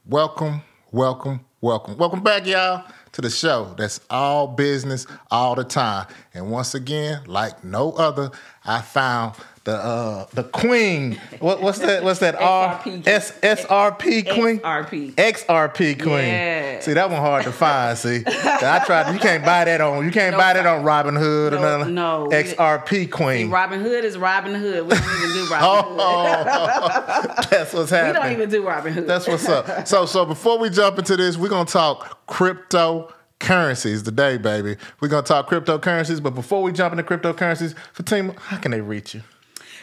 Welcome, welcome, welcome. Welcome back, y'all, to the show that's all business all the time. And once again, like no other, I found the queen. What's that? What's that? SRP queen? XRP queen. Yeah. See, that one hard to find, see. I tried. You can't buy that on Robinhood or nothing. No. XRP queen. See, Robinhood is Robinhood. We don't even do Robinhood. That's what's happening. We don't even do Robinhood. That's what's up. So before we jump into this, we're going to talk cryptocurrencies today, baby. We're going to talk cryptocurrencies, but before we jump into cryptocurrencies, Fatima, how can they reach you?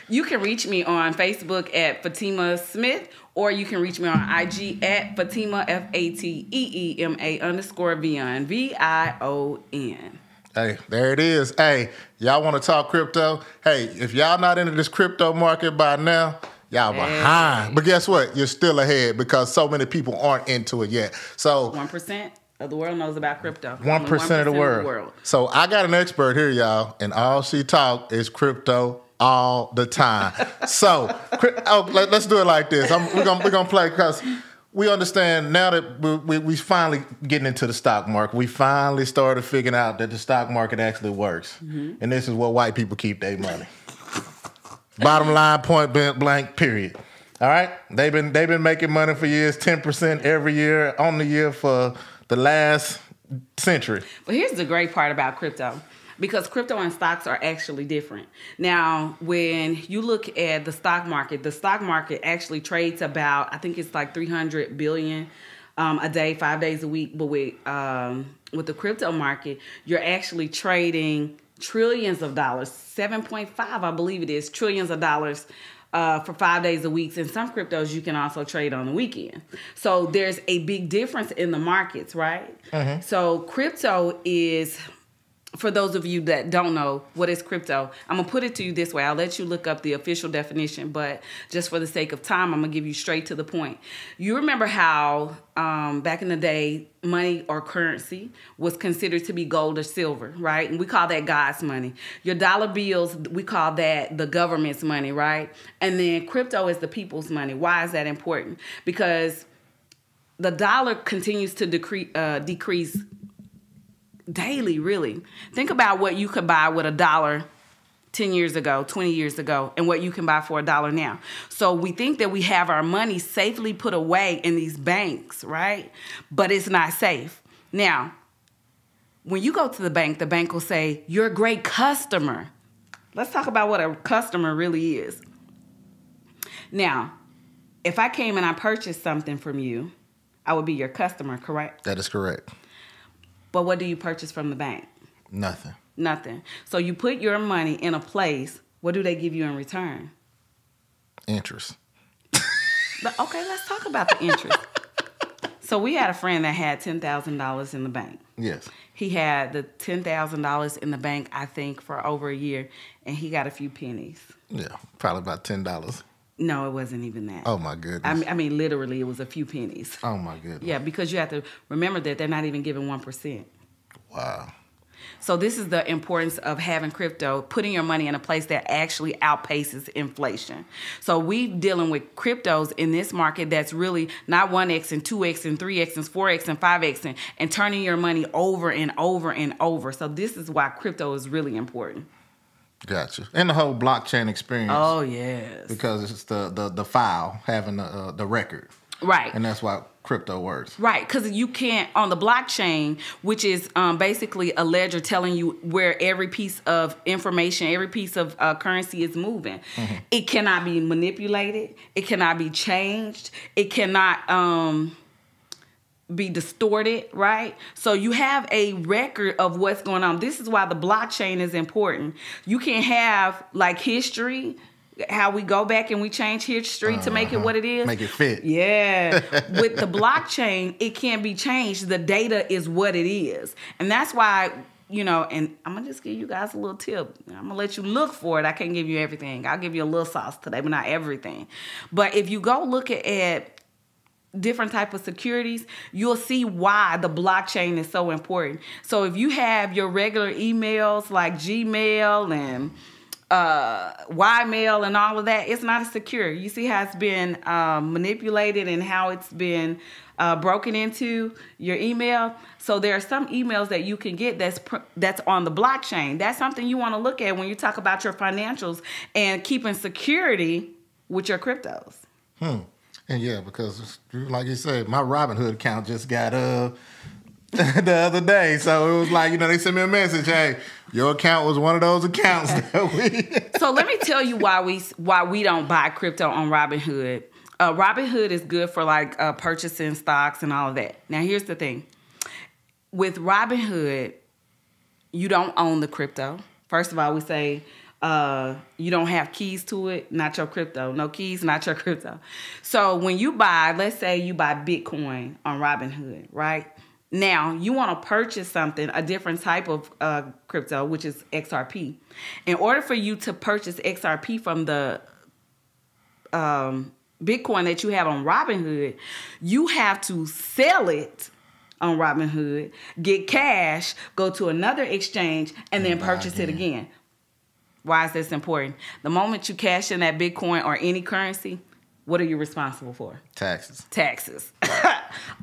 You can reach me on Facebook at Fatima Smith, or you can reach me on IG at Fatima, FATEEMA_Vion, VION. Hey, there it is. Hey, y'all want to talk crypto? Hey, if y'all not into this crypto market by now, y'all behind. But guess what? You're still ahead because so many people aren't into it yet. So 1% of the world knows about crypto. 1% of the world. So I got an expert here, y'all, and all she talk is crypto all the time. So let's do it like this. We're gonna play because we understand now that we finally getting into the stock market. We finally started figuring out that the stock market actually works, and this is where white people keep their money. Bottom line, point blank, period. All right, they've been making money for years, 10% every year on the year for the last century. But here's the great part about crypto. Because crypto and stocks are actually different. Now, when you look at the stock market actually trades about, I think it's like 300 billion a day, 5 days a week. But with the crypto market, you're actually trading trillions of dollars, 7.5, I believe it is, trillions of dollars for 5 days a week. And some cryptos you can also trade on the weekend. So there's a big difference in the markets, right? So crypto is... For those of you that don't know what is crypto, I'm going to put it to you this way. I'll let you look up the official definition, but just for the sake of time, I'm going to give you straight to the point. You remember how back in the day, money or currency was considered to be gold or silver, right? And we call that God's money. Your dollar bills, we call that the government's money, right? And then crypto is the people's money. Why is that important? Because the dollar continues to decrease daily, really. Think about what you could buy with $1 10 years ago, 20 years ago, and what you can buy for $1 now. So we think that we have our money safely put away in these banks, right? But it's not safe. Now, when you go to the bank will say, you're a great customer. Let's talk about what a customer really is. Now, if I came and I purchased something from you, I would be your customer, correct? That is correct. But what do you purchase from the bank? Nothing. Nothing. So you put your money in a place. What do they give you in return? Interest. Okay, let's talk about the interest. So we had a friend that had $10,000 in the bank. Yes. He had the $10,000 in the bank, I think, for over a year, and he got a few pennies. Yeah, probably about $10. No, it wasn't even that. Oh, my goodness. I mean, literally, it was a few pennies. Oh, my goodness. Yeah, because you have to remember that they're not even giving 1%. Wow. So this is the importance of having crypto, putting your money in a place that actually outpaces inflation. So we dealing with cryptos in this market that's really not 1x and 2x and 3x and 4x and 5x and turning your money over and over and over. So this is why crypto is really important. Gotcha. And the whole blockchain experience. Oh, yes. Because it's the file having the record. Right. And that's why crypto works. Right, because you can't, on the blockchain, which is basically a ledger telling you where every piece of information, every piece of currency is moving. It cannot be manipulated. It cannot be changed. It cannot be distorted, right? So you have a record of what's going on. This is why the blockchain is important. You can't have like history, how we go back and we change history to make it what it is. Make it fit. Yeah. With the blockchain, it can't be changed. The data is what it is. And that's why, you know, and I'm going to just give you guys a little tip. I'm going to let you look for it. I can't give you everything. I'll give you a little sauce today, but not everything. But if you go look at different type of securities, you'll see why the blockchain is so important. So if you have your regular emails like Gmail and mail and all of that, it's not as secure. You see how it's been manipulated and how it's been broken into your email. So there are some emails that you can get that's on the blockchain. That's something you want to look at when you talk about your financials and keeping security with your cryptos. And yeah, because like you said, my Robinhood account just got the other day. So it was like, they sent me a message, hey, your account was one of those accounts that we... So let me tell you why we don't buy crypto on Robinhood. Robinhood is good for like purchasing stocks and all of that. Now, here's the thing. With Robinhood, you don't own the crypto. First of all, we say you don't have keys to it, not your crypto. No keys, not your crypto. So when you buy, let's say you buy Bitcoin on Robinhood, right? Now, you want to purchase something, a different type of crypto, which is XRP. In order for you to purchase XRP from the Bitcoin that you have on Robinhood, you have to sell it on Robinhood, get cash, go to another exchange, and then purchase it again. Why is this important? The moment you cash in that Bitcoin or any currency, what are you responsible for? Taxes.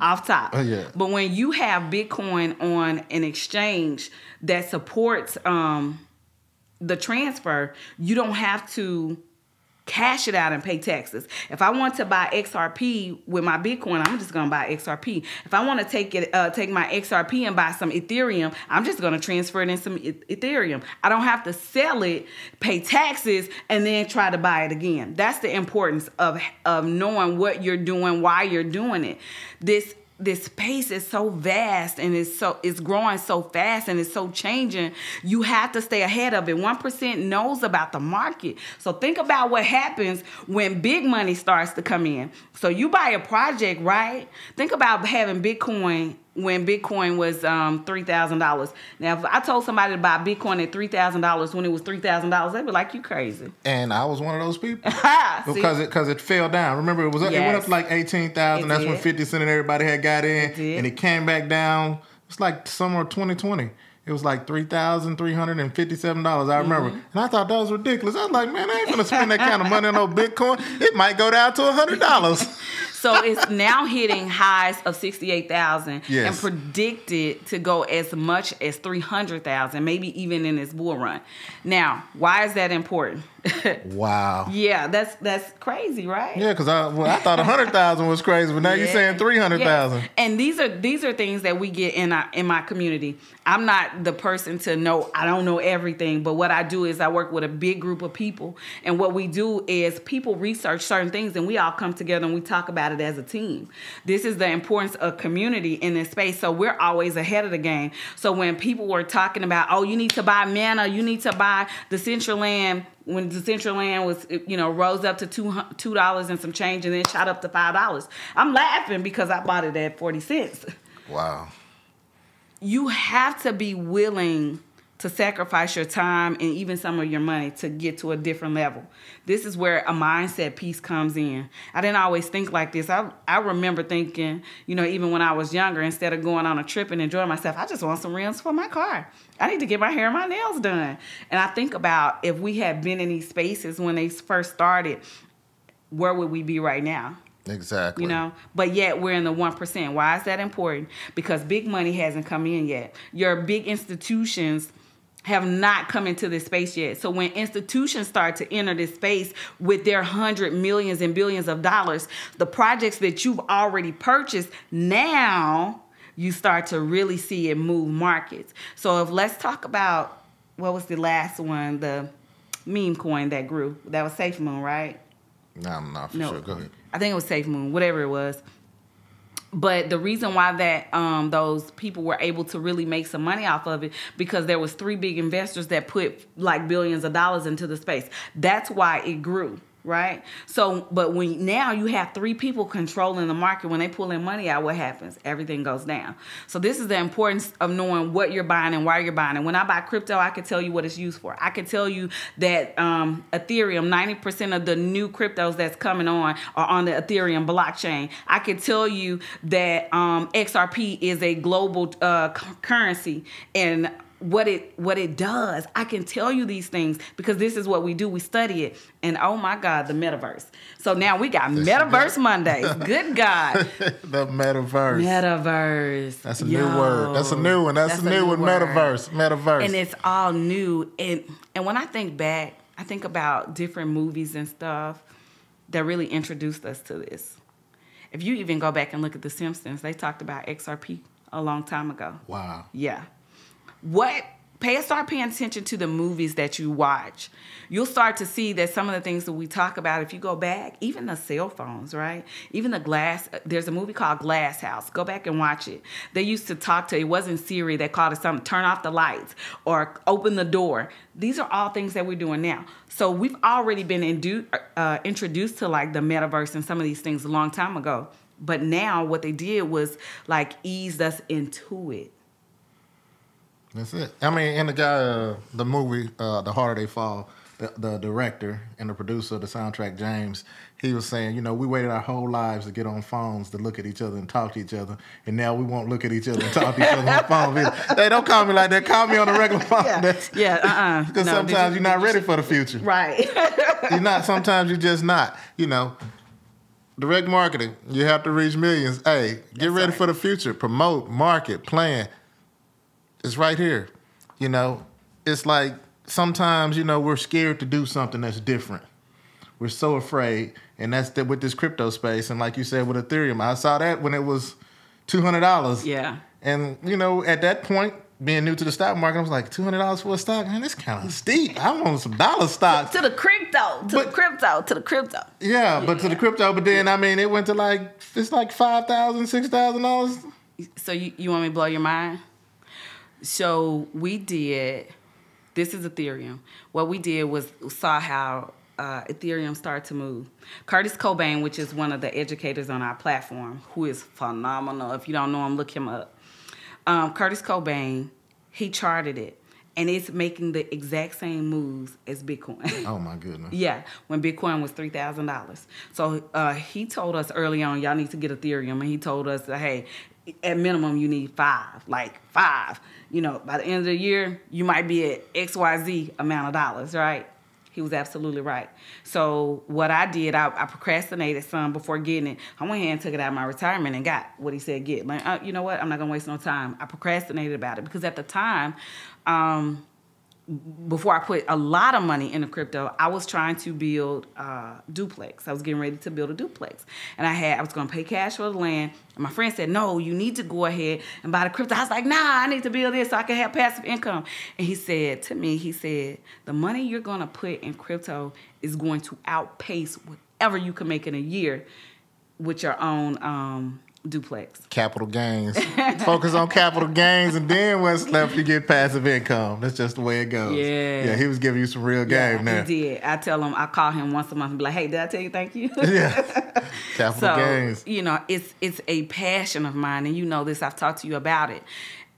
Off top. Oh, yeah. But when you have Bitcoin on an exchange that supports the transfer, you don't have to cash it out and pay taxes. If I want to buy XRP with my Bitcoin, I'm just going to buy XRP. If I want to take my XRP and buy some Ethereum, I'm just going to transfer it in some Ethereum. I don't have to sell it, pay taxes, and then try to buy it again. That's the importance of knowing what you're doing, why you're doing it. This space is so vast and it's growing so fast and it's so changing. You have to stay ahead of it. 1% knows about the market. So think about what happens when big money starts to come in. So you buy a project, right? Think about having Bitcoin when Bitcoin was $3,000. Now, if I told somebody to buy Bitcoin at $3,000 when it was $3,000, they'd be like, "You crazy." And I was one of those people because it fell down. Remember, it went up to like 18,000. That's when 50 Cent and everybody had got in, and it came back down. It's like summer 2020. It was like $3,357. I remember, and I thought that was ridiculous. I was like, man, I ain't gonna spend that kind of money on no Bitcoin. It might go down to $100. So it's now hitting highs of 68,000 and predicted to go as much as 300,000, maybe even in this bull run. Now, why is that important? Wow. Yeah, that's crazy, right? Yeah, because I thought 100,000 was crazy, but now you're saying 300,000. And these are things that we get in my community. I'm not the person to know. I don't know everything, but what I do is I work with a big group of people, and what we do is people research certain things, and we all come together and we talk about it as a team. This is the importance of community in this space. So we're always ahead of the game. So when people were talking about, oh, you need to buy Mana, you need to buy Decentraland. When Decentraland was, rose up to $2 and some change and then shot up to $5. I'm laughing because I bought it at 40 cents. Wow. You have to be willing to sacrifice your time and even some of your money to get to a different level. This is where a mindset piece comes in. I didn't always think like this. I remember thinking, even when I was younger, instead of going on a trip and enjoying myself, I just want some rims for my car. I need to get my hair and my nails done. And I think about if we had been in these spaces when they first started, where would we be right now? Exactly. But yet we're in the 1%. Why is that important? Because big money hasn't come in yet. Your big institutions have not come into this space yet. So when institutions start to enter this space with their hundreds, millions, and billions of dollars, the projects that you've already purchased, now you start to really see it move markets. So let's talk about, what was the last one, the meme coin that grew? That was Safe Moon, right? No, I'm not sure. Go ahead. I think it was Safe Moon, whatever it was. But the reason why that those people were able to really make some money off of it, because there was 3 big investors that put like billions of dollars into the space. That's why it grew. Right? So, but when now you have 3 people controlling the market, when they pull in money out, what happens? Everything goes down. So this is the importance of knowing what you're buying and why you're buying it. When I buy crypto, I can tell you what it's used for. I can tell you that Ethereum, 90% of the new cryptos that's coming on are on the Ethereum blockchain. I can tell you that XRP is a global currency, and what it does. I can tell you these things because this is what we do. We study it. And oh my God, the metaverse. So now we got Metaverse Mondays. Good God. The Metaverse. Metaverse. That's a new word. That's a new one. That's a new one. Word. Metaverse. And it's all new. And when I think back, I think about different movies and stuff that really introduced us to this. If you even go back and look at The Simpsons, they talked about XRP a long time ago. Wow. Yeah. Start paying attention to the movies that you watch. You'll start to see that some of the things that we talk about, if you go back, even the cell phones, right? Even the glass, there's a movie called Glass House. Go back and watch it. They used to talk to, it wasn't Siri, they called it something, turn off the lights or open the door. These are all things that we're doing now. So we've already been introduced to like the metaverse and some of these things a long time ago. But now what they did was like eased us into it. That's it. I mean, and the guy, the movie, The Harder They Fall, the director and the producer of the soundtrack, James, he was saying, you know, we waited our whole lives to get on phones to look at each other and talk to each other, and now we won't look at each other and talk to each other on the phone either. Hey, don't call me like that. Call me on the regular phone. Because sometimes you're not ready for the future. Right. You're not. Sometimes you're just not. You know, direct marketing, you have to reach millions. Hey, get ready for the future. Promote, market, plan. It's right here. You know, it's like sometimes, you know, we're scared to do something that's different. We're so afraid. And that's with this crypto space. And like you said, with Ethereum, I saw that when it was $200. Yeah. And, you know, at that point, being new to the stock market, I was like, $200 for a stock? Man, that's kind of steep. I want some dollar stocks. To the crypto. Yeah, but to the crypto. But then, I mean, it went to it's like $5,000, $6,000. So you want me to blow your mind? So we did, this is Ethereum. What we did was saw how Ethereum started to move. Curtis Cobain, which is one of the educators on our platform, who is phenomenal. If you don't know him, look him up. Curtis Cobain, he charted it. And it's making the exact same moves as Bitcoin. Oh, my goodness. Yeah, when Bitcoin was $3,000. So he told us early on, y'all need to get Ethereum. And he told us, hey, at minimum, you need 5. Like 5. You know, by the end of the year, you might be at XYZ amount of dollars, right? He was absolutely right. So what I did, I procrastinated some before getting it. I went ahead and took it out of my retirement and got what he said get. Like, you know what? I'm not going to waste no time. I procrastinated about it because at the time, before I put a lot of money into crypto, I was trying to build a duplex. I was getting ready to build a duplex. And I was going to pay cash for the land. And my friend said, no, you need to go ahead and buy the crypto. I was like, nah, I need to build this so I can have passive income. And he said to me, the money you're going to put in crypto is going to outpace whatever you can make in a year with your own duplex. Capital gains. Focus on capital gains, and then what's left, you get passive income. That's just the way it goes. Yeah, he was giving you some real game there. He did. I call him once a month and be like, hey, did I tell you thank you? Yeah. Capital gains. You know, it's a passion of mine, and you know this, I've talked to you about it.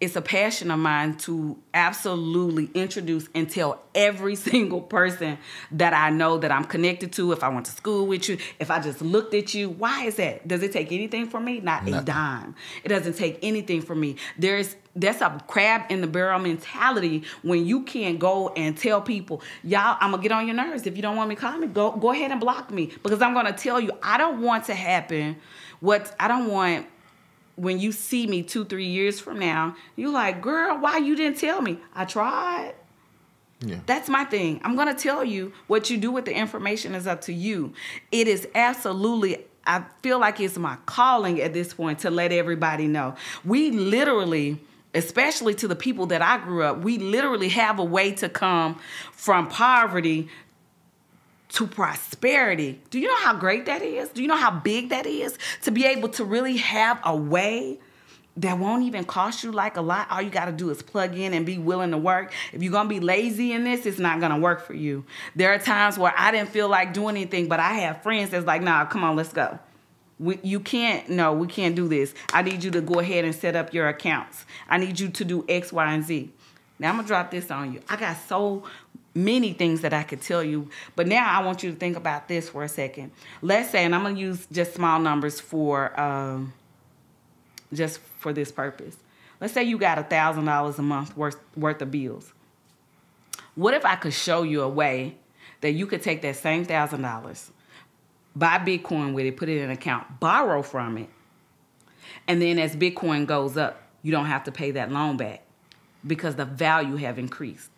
It's a passion of mine to absolutely introduce and tell every single person that I know that I'm connected to, if I went to school with you, if I just looked at you. Why is that? Does it take anything from me? Not a dime. It doesn't take anything from me. That's a crab in the barrel mentality when you can't go and tell people, y'all, I'm going to get on your nerves. If you don't want me to call me, go ahead and block me. Because I'm going to tell you, I don't want to happen when you see me 2-3 years from now, you're like, girl, why you didn't tell me? I tried. Yeah. That's my thing. I'm going to tell you. What you do with the information is up to you. It is absolutely, I feel like it's my calling at this point to let everybody know. We literally, especially to the people that I grew up, we literally have a way to come from poverty to prosperity. Do you know how great that is? Do you know how big that is? To be able to really have a way that won't even cost you like a lot. All you got to do is plug in and be willing to work. If you're going to be lazy in this, it's not going to work for you. There are times where I didn't feel like doing anything, but I have friends that's like, nah, come on, let's go. We can't do this. I need you to go ahead and set up your accounts. I need you to do X, Y, and Z. Now I'm going to drop this on you. I got so many things that I could tell you, but now I want you to think about this for a second. Let's say, and I'm going to use just small numbers for just for this purpose. Let's say you got $1,000 a month worth of bills. What if I could show you a way that you could take that same $1,000, buy Bitcoin with it, put it in an account, borrow from it, and then as Bitcoin goes up, you don't have to pay that loan back because the value have increased.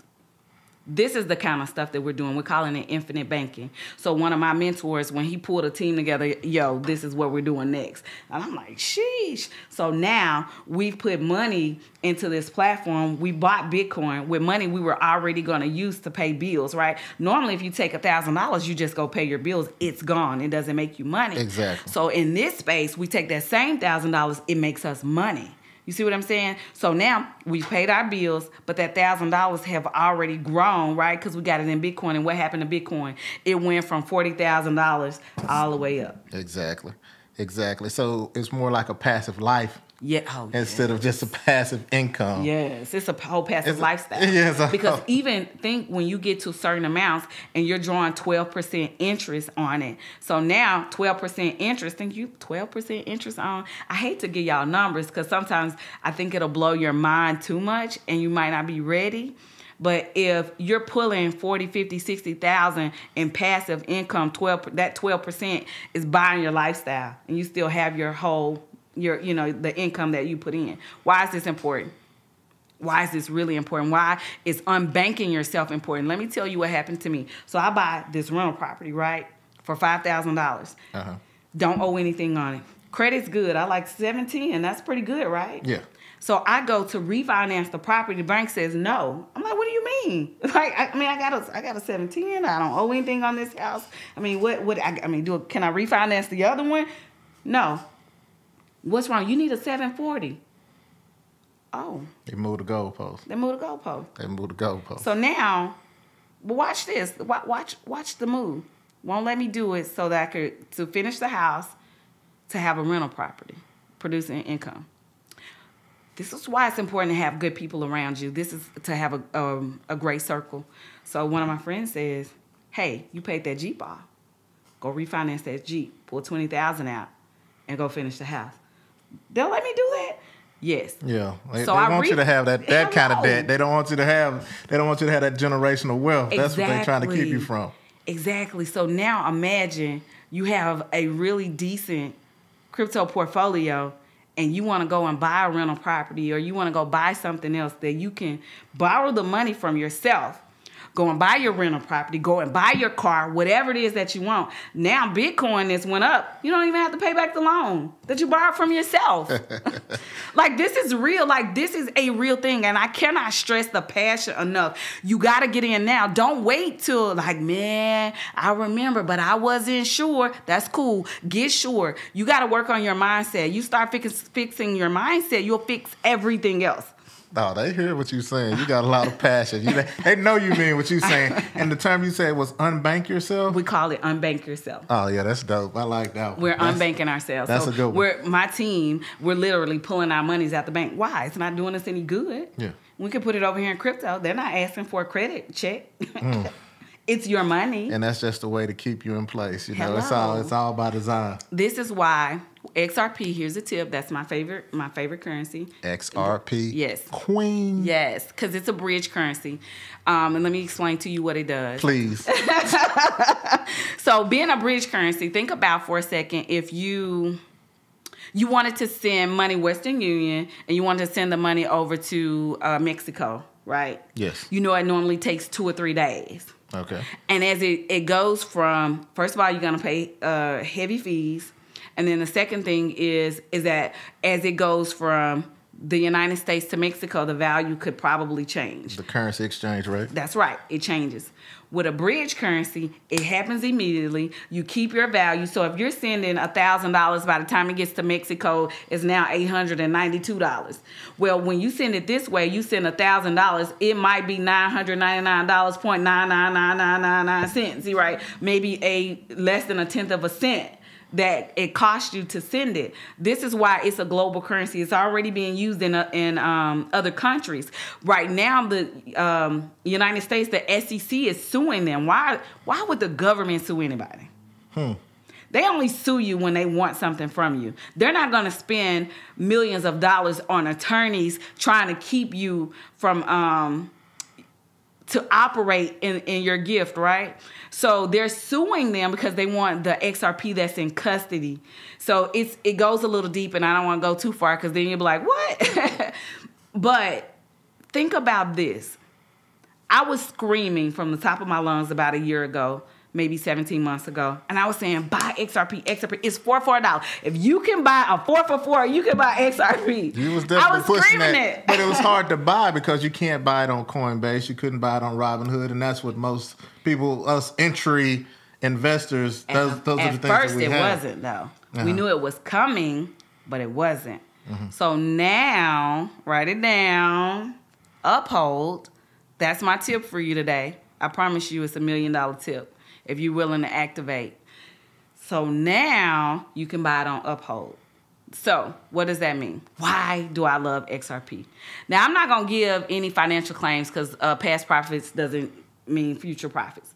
This is the kind of stuff that we're doing. We're calling it infinite banking. So one of my mentors, when he pulled a team together, yo, this is what we're doing next. And I'm like, sheesh. So now we've put money into this platform. We bought Bitcoin with money we were already going to use to pay bills, right? Normally, if you take $1,000, you just go pay your bills. It's gone. It doesn't make you money. Exactly. So in this space, we take that same $1,000. It makes us money. You see what I'm saying? So now we paid our bills, but that $1,000 have already grown, right? Because we got it in Bitcoin. And what happened to Bitcoin? It went from $40,000 all the way up. Exactly. So it's more like a passive life. Yeah. Instead of just a passive income. Yes, it's a whole passive lifestyle. Yes, because even think when you get to certain amounts and you're drawing 12% interest on it. So now 12% interest, think you 12% interest on. I hate to give y'all numbers because sometimes I think it'll blow your mind too much and you might not be ready. But if you're pulling 40, 50, 60,000 in passive income, that 12% is buying your lifestyle and you still have your whole the income that you put in. Why is this important? Why is this really important? Why is unbanking yourself important? Let me tell you what happened to me. So I buy this rental property, right, for $5,000. Don't owe anything on it. Credit's good. I like 710. That's pretty good, right? Yeah. So I go to refinance the property. The bank says no. I'm like, what do you mean? Like, I got a 710. I don't owe anything on this house. I mean, can I refinance the other one? No. What's wrong? You need a 740. Oh. They moved the goalpost. So now, but watch this. Watch the move. Won't let me do it so that I could, to finish the house, to have a rental property, producing income. This is why it's important to have good people around you. This is to have a great circle. So one of my friends says, hey, you paid that Jeep off. Go refinance that Jeep. Pull $20,000 out and go finish the house. They'll let me do that? Yes. Yeah. They want you to have that kind of debt. They don't want you to have that generational wealth. Exactly. That's what they're trying to keep you from. Exactly. So now imagine you have a really decent crypto portfolio and you want to go and buy a rental property or you want to go buy something else that you can borrow the money from yourself. Go and buy your rental property. Go and buy your car, whatever it is that you want. Now Bitcoin has went up. You don't even have to pay back the loan that you borrowed from yourself. Like, this is real. Like, this is a real thing. And I cannot stress the passion enough. You got to get in now. Don't wait till, like, man, I remember, but I wasn't sure. That's cool. Get sure. You got to work on your mindset. You start fixing your mindset, you'll fix everything else. No, they hear what you're saying. You got a lot of passion. They know you mean what you're saying. And the term you said was unbank yourself? We call it unbank yourself. Oh, yeah, that's dope. I like that one. We're unbanking ourselves. That's a good one. My team, we're literally pulling our monies out the bank. Why? It's not doing us any good. Yeah. We can put it over here in crypto. They're not asking for a credit check. It's your money. And that's just a way to keep you in place. You know, it's all by design. This is why XRP, here's a tip. That's my favorite currency. XRP. Yes. Queen. Yes, because it's a bridge currency. And let me explain to you what it does. Please. So being a bridge currency, think about for a second if you wanted to send money Western Union and you wanted to send the money over to Mexico, right? Yes. You know it normally takes 2 or 3 days. Okay. And as it goes from, first of all, you're going to pay heavy fees. And then the second thing is that as it goes from the United States to Mexico, the value could probably change. The currency exchange rate. That's right. It changes. With a bridge currency, it happens immediately. You keep your value. So if you're sending $1,000, by the time it gets to Mexico, it's now $892. Well, when you send it this way, you send $1,000, it might be $999.999999 right? Maybe less than a tenth of a cent that it costs you to send it. This is why it's a global currency. It's already being used in other countries. Right now, the United States, the SEC is suing them. Why would the government sue anybody? They only sue you when they want something from you. They're not going to spend millions of dollars on attorneys trying to keep you from to operate in your gift, right? So they're suing them because they want the XRP that's in custody. So it goes a little deep, and I don't want to go too far because then you'll be like, what? But think about this. I was screaming from the top of my lungs about a year ago, maybe 17 months ago, and I was saying, buy XRP. XRP is $4. If you can buy a 4 for $4, you can buy XRP. You was definitely pushing that, but it was hard to buy because you can't buy it on Coinbase. You couldn't buy it on Robinhood, and that's what most people, us entry investors, those are the things that we have. At first, it wasn't, though. We knew it was coming, but it wasn't. So now, write it down, Uphold. That's my tip for you today. I promise you it's $1 million tip if you're willing to activate. So now you can buy it on Uphold. So what does that mean? Why do I love XRP? Now, I'm not going to give any financial claims because past profits doesn't mean future profits.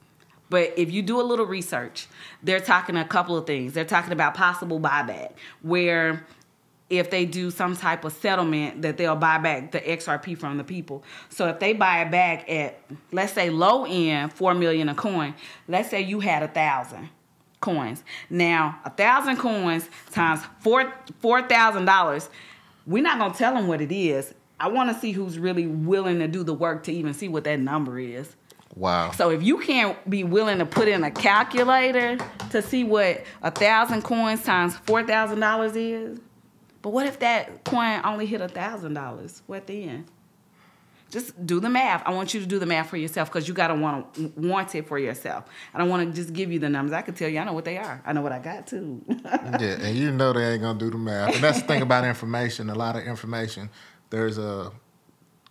But if you do a little research, they're talking a couple of things. They're talking about possible buyback, where if they do some type of settlement that they'll buy back the XRP from the people. So if they buy it back at, let's say low end, $4 million a coin, let's say you had 1,000 coins. Now, 1,000 coins times $4,000, we're not going to tell them what it is. I want to see who's really willing to do the work to even see what that number is. Wow. So if you can't be willing to put in a calculator to see what 1,000 coins times $4,000 is, but what if that coin only hit $1,000? What then? Just do the math. I want you to do the math for yourself because you got to want it for yourself. I don't want to just give you the numbers. I can tell you, I know what they are. I know what I got, too. Yeah, and you know they ain't going to do the math. And that's the thing about information, a lot of information. There's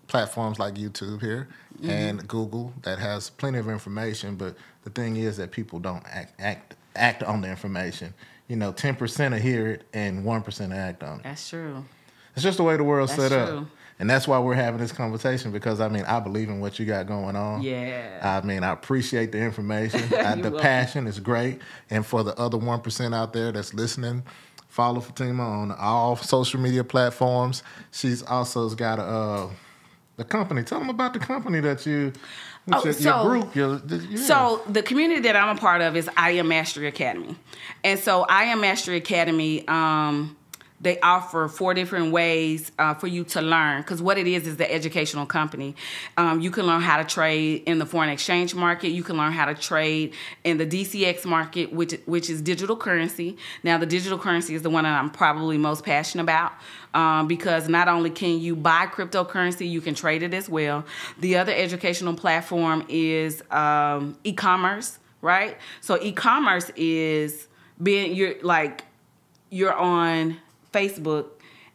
platforms like YouTube here and Google that has plenty of information, but the thing is that people don't act on the information. 10% will hear it and 1% act on it. That's true. It's just the way the world's set up. And that's why we're having this conversation because, I believe in what you got going on. Yeah. I appreciate the information. The passion is great. And for the other 1% out there that's listening, follow Fatima on all social media platforms. She's also got the company. Tell them about the company that you... your group. So the community that I'm a part of is I Am Mastery Academy. And so I Am Mastery Academy, they offer 4 different ways for you to learn. Because what it is the educational company. You can learn how to trade in the foreign exchange market. You can learn how to trade in the DCX market, which is digital currency. Now, the digital currency is the one that I'm probably most passionate about. Because not only can you buy cryptocurrency, you can trade it as well. The other educational platform is e-commerce, right? So e-commerce is you're on Facebook,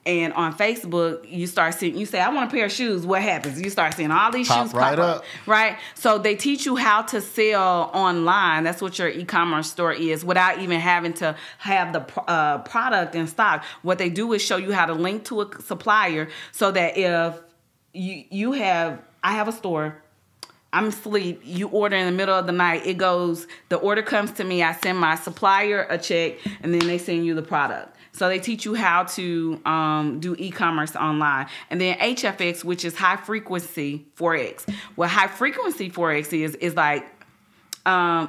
and on Facebook you start seeing, you say, I want a pair of shoes. What happens? You start seeing all these shoes pop up, right? So they teach you how to sell online. That's what your e-commerce store is, without even having to have the product in stock. What they do is show you how to link to a supplier, so that if I have a store, I'm asleep, you order in the middle of the night, the order comes to me, I send my supplier a check, and then they send you the product. So they teach you how to do e-commerce online. And then HFX, which is high frequency Forex. What high frequency Forex is like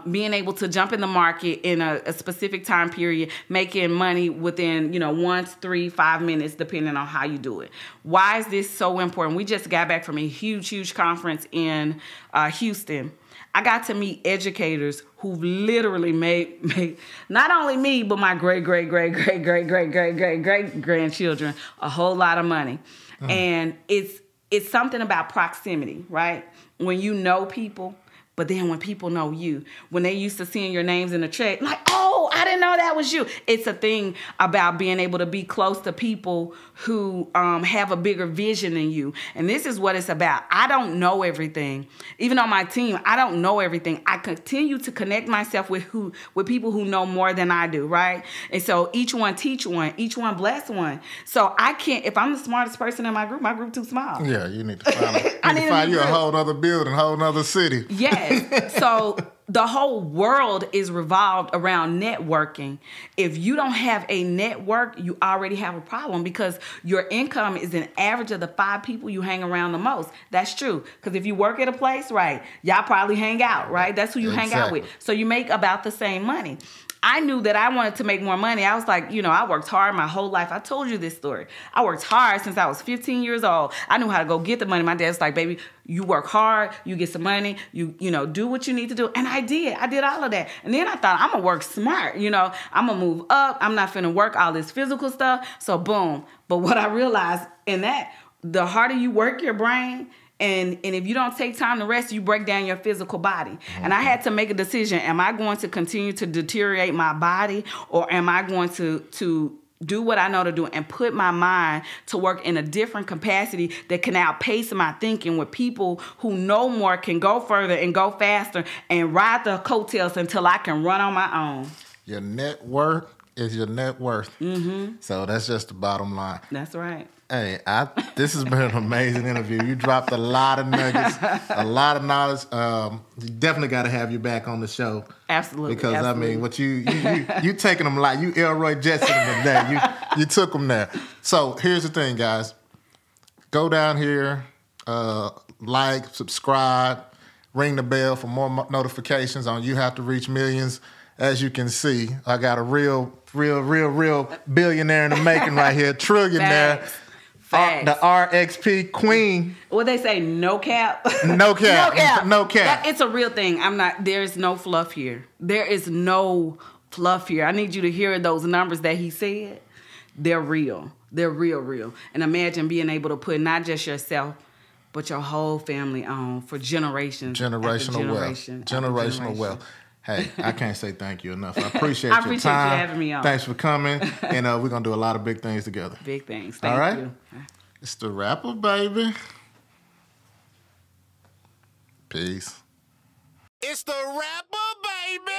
being able to jump in the market in a specific time period, making money within, 1 to 3, 5 minutes, depending on how you do it. Why is this so important? We just got back from a huge conference in Houston. I got to meet educators who literally made not only me, but my great grandchildren a whole lot of money. And it's something about proximity, right? When you know people, but then when people know you, when they used to seeing your names in the check, like, oh, I didn't know that was you. It's a thing about being able to be close to people who have a bigger vision than you. And this is what it's about. I don't know everything. Even on my team, I don't know everything. I continue to connect myself with people who know more than I do, right? And so each one teach one, each one bless one. So I can't, if I'm the smartest person in my group too small. Yeah, you need to find you a whole other building, whole other city. Yes. So the whole world is revolved around networking. If you don't have a network, you already have a problem because your income is an average of the 5 people you hang around the most. That's true. Because if you work at a place, right, y'all probably hang out, right? That's who you hang out with. So you make about the same money. I knew that I wanted to make more money. I was like, I worked hard my whole life. I told you this story. I worked hard since I was 15 years old. I knew how to go get the money. My dad's like, baby, you work hard, you get some money, you do what you need to do. And I did. I did all of that. And then I thought, I'm going to work smart. I'm going to move up. I'm not finna work all this physical stuff. So boom. But what I realized in that, the harder you work your brain, and if you don't take time to rest, you break down your physical body. Mm-hmm. And I had to make a decision. Am I going to continue to deteriorate my body, or am I going to do what I know to do and put my mind to work in a different capacity that can outpace my thinking, with people who know more, can go further and go faster and ride the coattails until I can run on my own. Your net worth is your net worth. Mm-hmm. So that's just the bottom line. That's right. Hey, this has been an amazing interview. You dropped a lot of nuggets, a lot of knowledge. You definitely got to have you back on the show. Absolutely. Because, absolutely. I mean, what you taking them like, you Elroy Jetson them today. You took them there. So here's the thing, guys. Go down here, like, subscribe, ring the bell for more notifications on You Have to Reach Millions. As you can see, I got a real billionaire in the making right here, trillionaire. Facts. The RXP queen. What they say, no cap? No cap. No cap. It's a real thing. There's no fluff here. There is no fluff here. I need you to hear those numbers that he said. They're real. They're real. And imagine being able to put not just yourself, but your whole family on for generations. Generational wealth. Hey, I can't say thank you enough. I appreciate your time. I appreciate you having me on. Thanks for coming. And we're going to do a lot of big things together. Big things. Thank you. It's the rapper, baby. Peace. It's the rapper, baby.